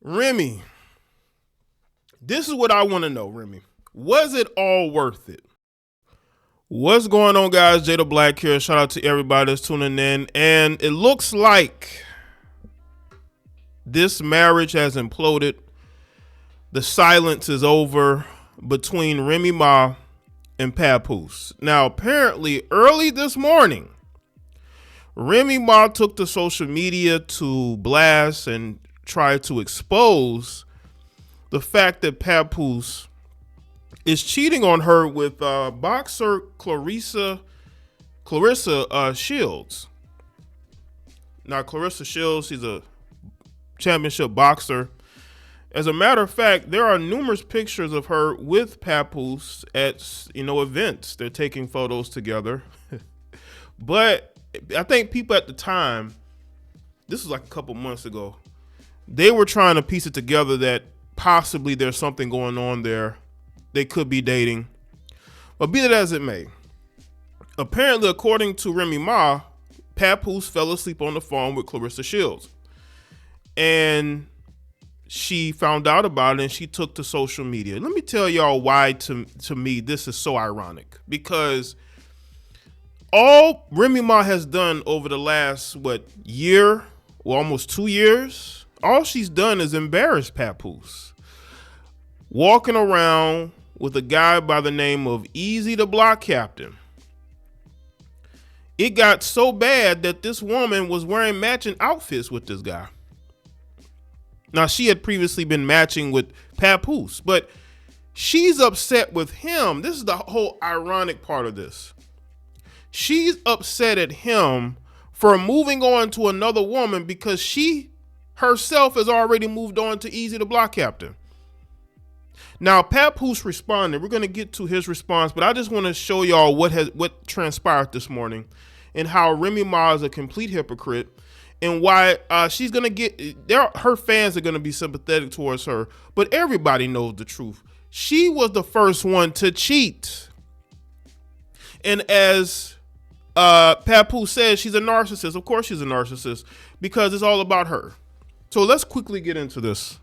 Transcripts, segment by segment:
Remy, this is what I want to know, Remy. Was it all worth it? What's going on, guys? Jaye the Black here. Shout out to everybody that's tuning in. And it looks like this marriage has imploded. The silence is over between Remy Ma and Papoose. Now, apparently, early this morning, Remy Ma took to social media to blast and try to expose the fact that Papoose is cheating on her with boxer Clarissa Shields. Now, Clarissa Shields, she's a championship boxer. As a matter of fact, there are numerous pictures of her with Papoose at events. They're taking photos together. But I think people at the time, this was like a couple months ago, they were trying to piece it together that possibly there's something going on there. They could be dating. But be that as it may, apparently, according to Remy Ma, Papoose fell asleep on the phone with Clarissa Shields. And she found out about it and she took to social media. Let me tell y'all why to me this is so ironic. Because all Remy Ma has done over the last, year, or almost 2 years, all she's done is embarrass Papoose. Walking around with a guy by the name of Easy the Block Captain. It got so bad that this woman was wearing matching outfits with this guy. Now, she had previously been matching with Papoose, but she's upset with him. This is the whole ironic part of this. She's upset at him for moving on to another woman because she herself has already moved on to Easy the Block Captain. Now, Papoose responded. We're going to get to his response, but I just want to show y'all what transpired this morning and how Remy Ma is a complete hypocrite and why she's going to get her fans are going to be sympathetic towards her, but everybody knows the truth. She was the first one to cheat. And as Papoose says, she's a narcissist. Of course she's a narcissist because it's all about her. So let's quickly get into this.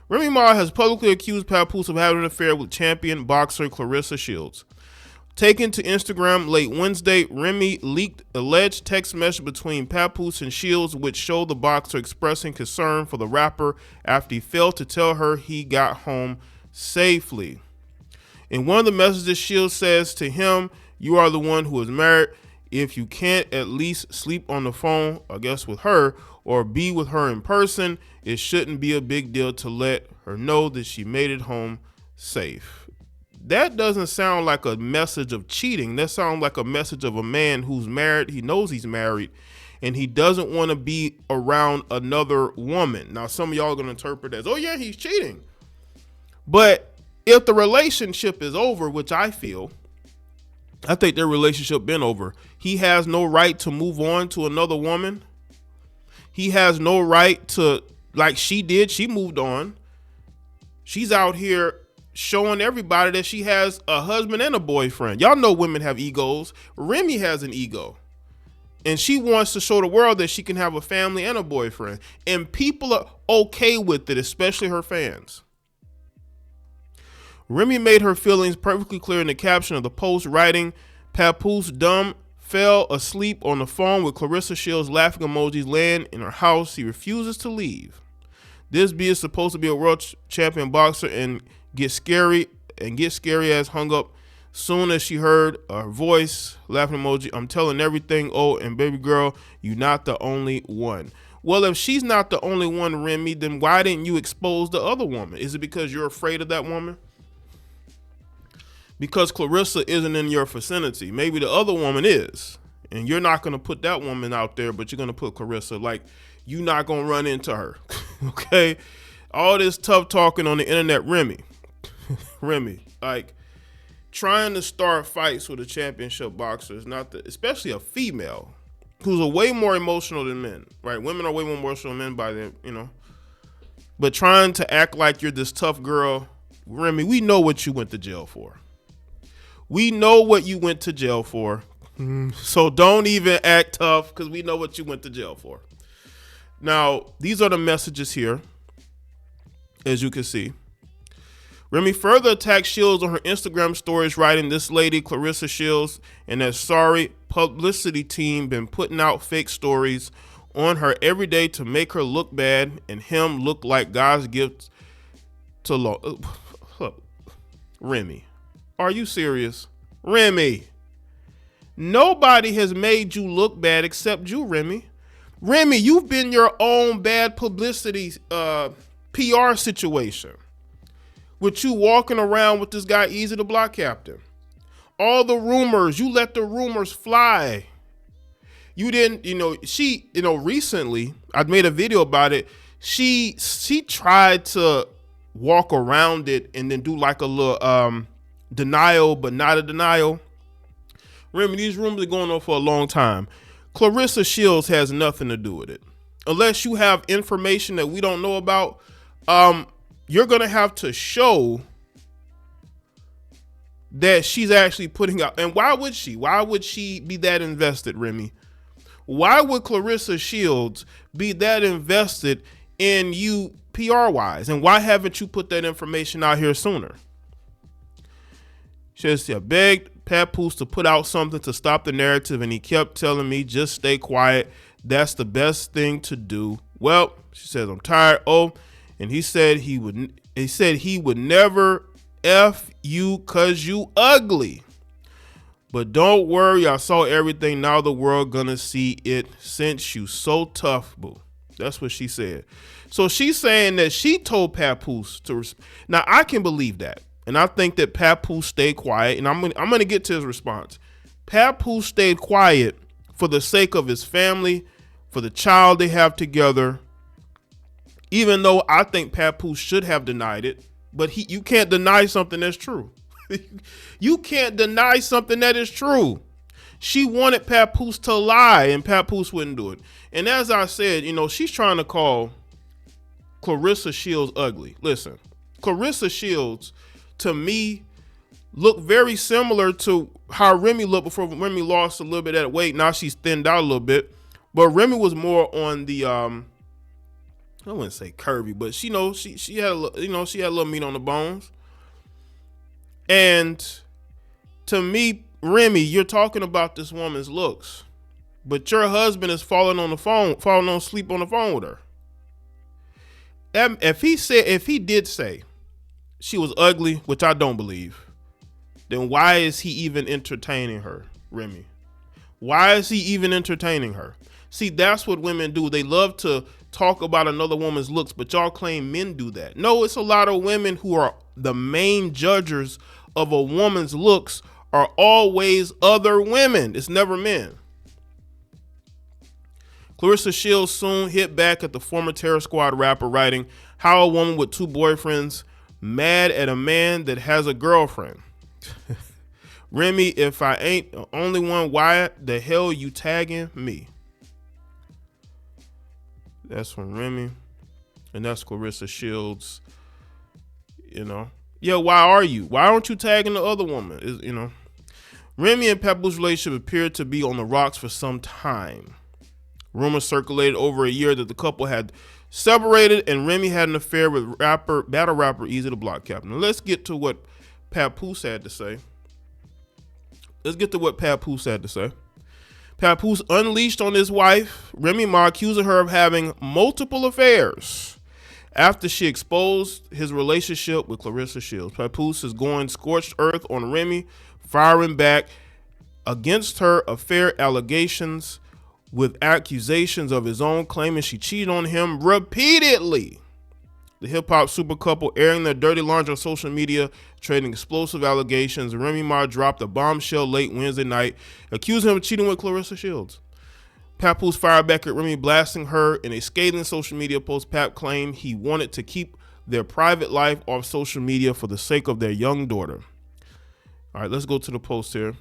Remy Ma has publicly accused Papoose of having an affair with champion boxer Clarissa Shields. Taken to Instagram late Wednesday, Remy leaked alleged text message between Papoose and Shields, which showed the boxer expressing concern for the rapper after he failed to tell her he got home safely. In one of the messages, Shields says to him, "You are the one who is married. If you can't at least sleep on the phone, I guess with her, or be with her in person, it shouldn't be a big deal to let her know that she made it home safe." That doesn't sound like a message of cheating. That sounds like a message of a man who's married. He knows he's married and he doesn't want to be around another woman. Now, some of y'all are going to interpret as, oh yeah, he's cheating. But if the relationship is over, which I think their relationship been over. He has no right to move on to another woman. He has no right to, like she did, she moved on. She's out here showing everybody that she has a husband and a boyfriend. Y'all know women have egos. Remy has an ego. And she wants to show the world that she can have a family and a boyfriend. And people are okay with it, especially her fans. Remy made her feelings perfectly clear in the caption of the post, writing, "Papoose fell asleep on the phone with Clarissa Shields, laughing emojis laying in her house. He refuses to leave. This B is supposed to be a world champion boxer and get scary as hung up soon as she heard her voice, laughing emoji. I'm telling everything. Oh, and baby girl, you're not the only one." Well, if she's not the only one, Remy, then why didn't you expose the other woman? Is it because you're afraid of that woman? Because Clarissa isn't in your vicinity. Maybe the other woman is. And you're not going to put that woman out there, but you're going to put Clarissa. Like, you're not going to run into her. Okay? All this tough talking on the internet, Remy. Remy, like, trying to start fights with a championship boxer is not especially a female who's a way more emotional than men, right? Women are way more emotional than men by then, But trying to act like you're this tough girl, Remy, we know what you went to jail for. We know what you went to jail for. So don't even act tough because we know what you went to jail for. Now, these are the messages here. as you can see. Remy further attacked Shields on her Instagram stories, writing, "This lady, Clarissa Shields, and that sorry publicity team been putting out fake stories on her every day to make her look bad and him look like God's gift to law." Remy, are you serious? Remy, nobody has made you look bad except you, Remy. Remy, you've been your own bad publicity PR situation. With you walking around with this guy, Easy the Block Captain. All the rumors, you let the rumors fly. You didn't, recently, I made a video about it. She tried to walk around it and then do like a little denial, but not a denial. Remember, these rumors are going on for a long time. Clarissa Shields has nothing to do with it. Unless you have information that we don't know about, you're going to have to show that she's actually putting out. And why would she? Why would she be that invested, Remy? Why would Clarissa Shields be that invested in you PR-wise? And why haven't you put that information out here sooner? She says, "I begged Papoose to put out something to stop the narrative, and he kept telling me, just stay quiet. That's the best thing to do. Well," she says, "I'm tired. Oh, and he said he would never F you cause you ugly. But don't worry, I saw everything. Now the world gonna see it since you so tough, boo." That's what she said. So she's saying that she told Papoose to. Now I can believe that, and I think that Papoose stayed quiet. And I'm gonna get to his response. Papoose stayed quiet for the sake of his family, for the child they have together. Even though I think Papoose should have denied it, but you can't deny something that's true. You can't deny something that is true. She wanted Papoose to lie, and Papoose wouldn't do it. And as I said, she's trying to call Clarissa Shields ugly. Listen, Clarissa Shields, to me, look very similar to how Remy looked before Remy lost a little bit of weight. Now she's thinned out a little bit, but Remy was more on the I wouldn't say curvy, but she had she had a little meat on the bones. And to me, Remy, you're talking about this woman's looks, but your husband is falling asleep on the phone with her. If he did say she was ugly, which I don't believe, then why is he even entertaining her, Remy? Why is he even entertaining her? See, that's what women do. They love to talk about another woman's looks, but y'all claim men do that. No, it's a lot of women who are the main judges of a woman's looks are always other women. It's never men. Clarissa Shields soon hit back at the former Terror Squad rapper, writing, "How a woman with 2 boyfriends mad at a man that has a girlfriend. Remy, if I ain't the only one, why the hell you tagging me?" That's from Remy, and that's Clarissa Shields. Yeah, why are you? Why aren't you tagging the other woman? Remy and Papoose's relationship appeared to be on the rocks for some time. Rumors circulated over a year that the couple had separated, and Remy had an affair with battle rapper Easy the Block Captain. Now let's get to what Papoose had to say. Papoose unleashed on his wife, Remy Ma, accusing her of having multiple affairs after she exposed his relationship with Clarissa Shields. Papoose is going scorched earth on Remy, firing back against her affair allegations with accusations of his own, claiming she cheated on him repeatedly. The hip-hop super couple airing their dirty laundry on social media, trading explosive allegations. Remy Ma dropped a bombshell late Wednesday night, accusing him of cheating with Clarissa Shields. Papoose fired back at Remy, blasting her in a scathing social media post. Pap claimed he wanted to keep their private life off social media for the sake of their young daughter. All right, let's go to the post here.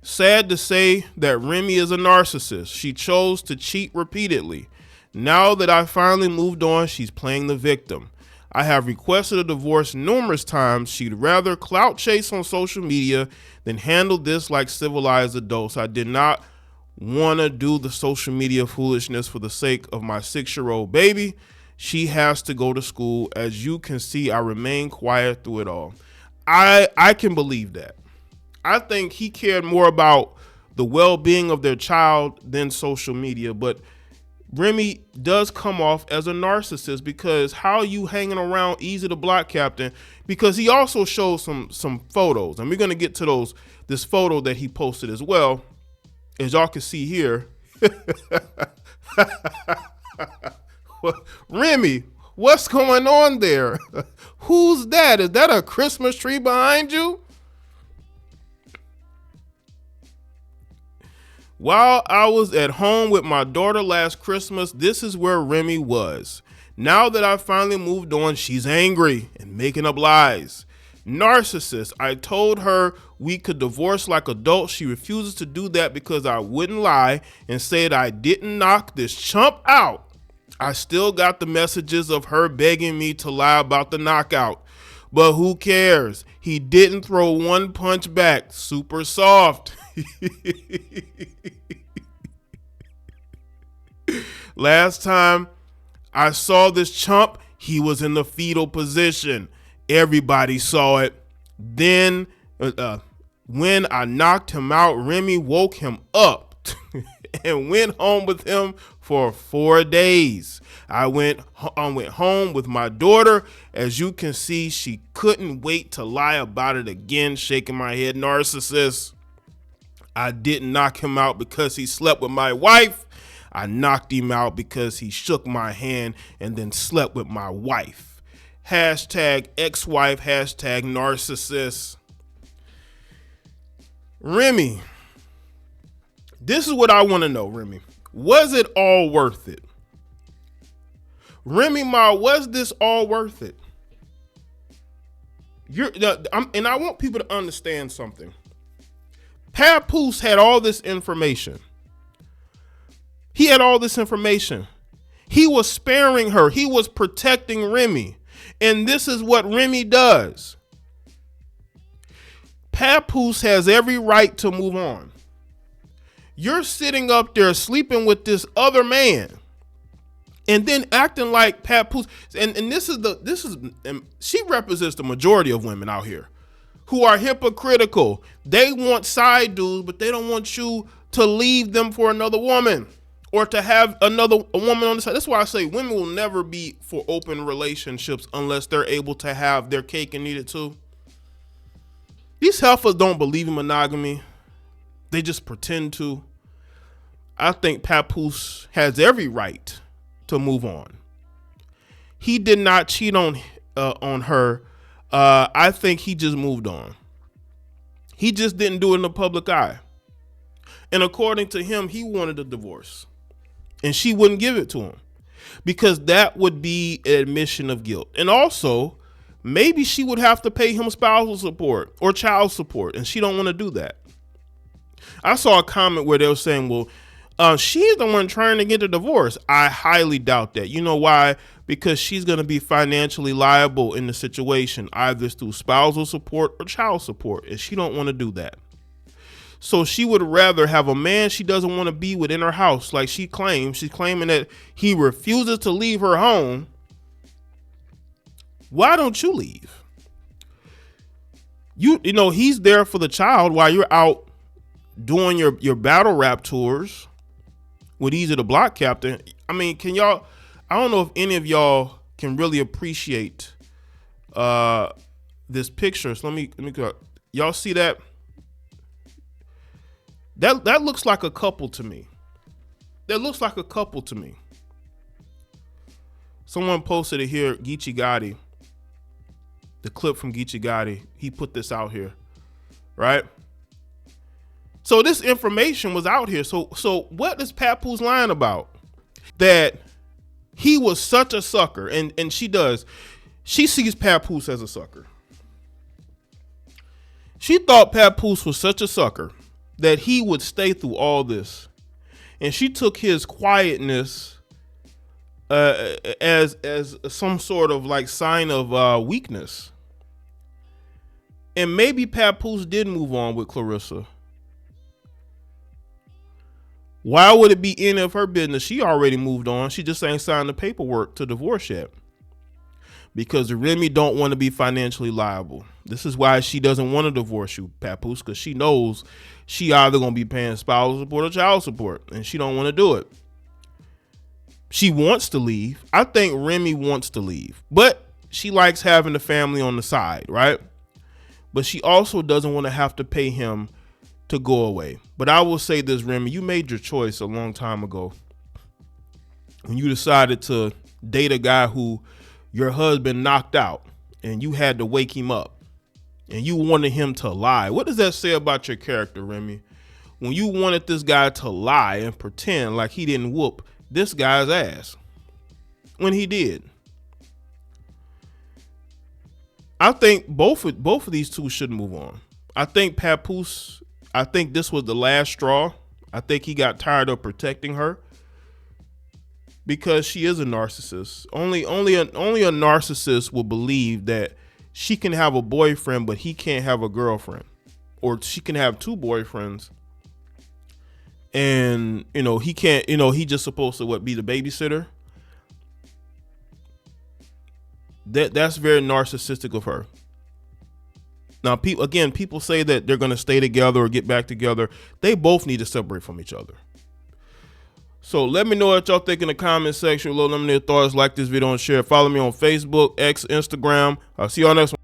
Sad to say that Remy is a narcissist. She chose to cheat repeatedly. Now that I finally moved on, she's playing the victim. I have requested a divorce numerous times. She'd rather clout chase on social media than handle this like civilized adults. I did not want to do the social media foolishness for the sake of my 6-year-old baby. She has to go to school. As you can see, I remain quiet through it all. I can believe that. I think he cared more about the well-being of their child than social media. But Remy does come off as a narcissist, because how are you hanging around Easy the Block Captain? Because he also shows some photos, and we're going to get to this photo that he posted as well, as y'all can see here. Remy, what's going on there? Who's that? Is that a Christmas tree behind you? While I was at home with my daughter last Christmas, this is where Remy was. Now that I finally moved on, she's angry and making up lies. Narcissist. I told her we could divorce like adults. She refuses to do that because I wouldn't lie and said I didn't knock this chump out. I still got the messages of her begging me to lie about the knockout. But who cares? He didn't throw one punch back. Super soft. Last time I saw this chump, he was in the fetal position. Everybody saw it. Then when I knocked him out, Remy woke him up and went home with him for 4 days. I went home with my daughter. As you can see, she couldn't wait to lie about it again, shaking my head. Narcissist. I didn't knock him out because he slept with my wife. I knocked him out because he shook my hand and then slept with my wife. Hashtag ex-wife, hashtag narcissist. Remy, this is what I want to know, Remy. Was it all worth it? Remy Ma, was this all worth it? And I want people to understand something. Papoose had all this information. He had all this information. He was sparing her. He was protecting Remy. And this is what Remy does. Papoose has every right to move on. You're sitting up there sleeping with this other man and then acting like Papoose. And she represents the majority of women out here who are hypocritical. They want side dudes, but they don't want you to leave them for another woman or to have a woman on the side. That's why I say women will never be for open relationships unless they're able to have their cake and eat it too. These heifers don't believe in monogamy. They just pretend to. I think Papoose has every right to move on. He did not cheat on her. I think he just moved on. He just didn't do it in the public eye. And according to him, he wanted a divorce. And she wouldn't give it to him because that would be an admission of guilt. And also, maybe she would have to pay him spousal support or child support, and she don't want to do that. I saw a comment where they were saying, well, she's the one trying to get a divorce. I highly doubt that. You know why? Because she's going to be financially liable in the situation, either through spousal support or child support, and she don't want to do that. So she would rather have a man she doesn't want to be with in her house, like she claims. She's claiming that he refuses to leave her home. Why don't you leave? You know, he's there for the child while you're out doing your battle rap tours with Easy the Block Captain. I mean, can y'all, I don't know if any of y'all can really appreciate this picture. So let me go. Y'all see that? That looks like a couple to me. That looks like a couple to me. Someone posted it here, Geechee Gotti. The clip from Geechee Gotti. He put this out here, right? So this information was out here. So what is Papoose lying about? That he was such a sucker, and she does. She sees Papoose as a sucker. She thought Papoose was such a sucker that he would stay through all this. And she took his quietness as some sort of like sign of weakness. And maybe Papoose did move on with Clarissa. Why would it be any of her business? She already moved on. She just ain't signed the paperwork to divorce yet. Because Remy don't want to be financially liable. This is why she doesn't want to divorce you, Papoose, because she knows she either going to be paying spousal support or child support, and she don't want to do it. She wants to leave. I think Remy wants to leave, but she likes having the family on the side, right? But she also doesn't want to have to pay him to go away. But I will say this, Remy, you made your choice a long time ago when you decided to date a guy who your husband knocked out and you had to wake him up and you wanted him to lie. What does that say about your character, Remy? When you wanted this guy to lie and pretend like he didn't whoop this guy's ass when he did. I think both of these two should move on. I think Papoose, I think this was the last straw. I think he got tired of protecting her because she is a narcissist. Only a narcissist will believe that she can have a boyfriend, but he can't have a girlfriend, or she can have two boyfriends. And, he can't, he just supposed to be the babysitter. That's very narcissistic of her. Now, people say that they're going to stay together or get back together. They both need to separate from each other. So let me know what y'all think in the comment section. Let me know your thoughts. Like this video and share. Follow me on Facebook, X, Instagram. I'll see y'all next one.